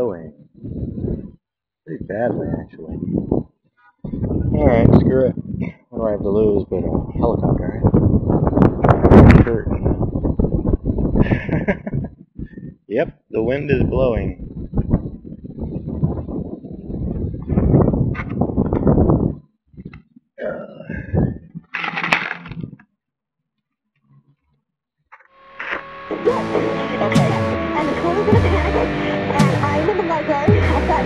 going. Pretty badly, actually. Alright, screw it. What do I have to lose but a helicopter, right? Curtain. Yep, the wind is blowing. Okay, and the school is in a panic, and I'm in the library. I said,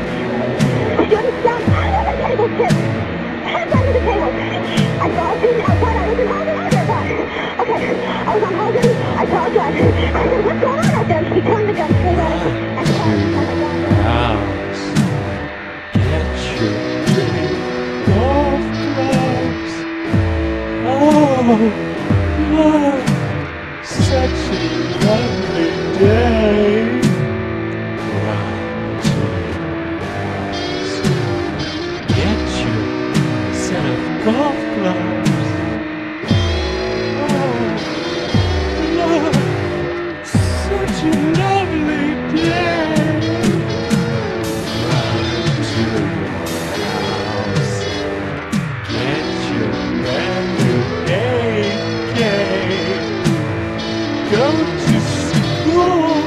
did you understand? The table tipped. Head under the table. I saw a student outside. I was in Holden at that time. Okay, I was on Holden. I apologize. I said, what's going on out there? He turned the gun straight at us. And oh my God. Get your golf gloves. Oh, Lord, such a lovely day. Run to get your set of golf gloves. Oh, Lord, such a lovely day. Run to your house. Get your brand new AK. Go to school,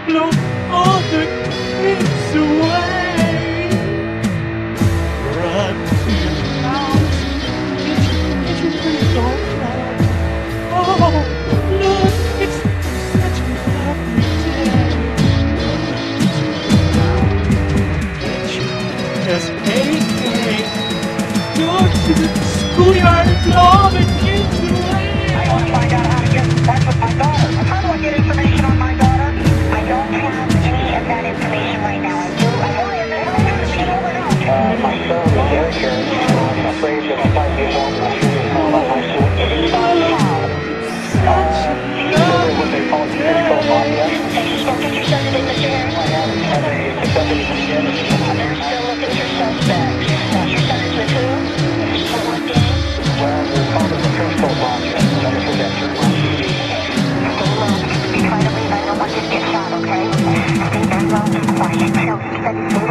blow all the kids away. Run to your house, get your pretty golf clubs. Oh, look, it's such a lovely day. Get your SAK. Go to the schoolyard and blow all the kids away. I want to find out how to get in touch with my daughter. How do I get information on my daughter? I don't have any of that information right now. I do. I don't have that information. My son is Eric here. I'm afraid that he might be alone. I'm sure he's calling up my school. What they call physical audio. Did you send it in the chair? I haven't had a successful yet. They're still looking for suspects. You sent it with who? For what day? Well, they're calling the physical audio. Try to leave. I don't want you to get shot, okay? Stay very low and quiet.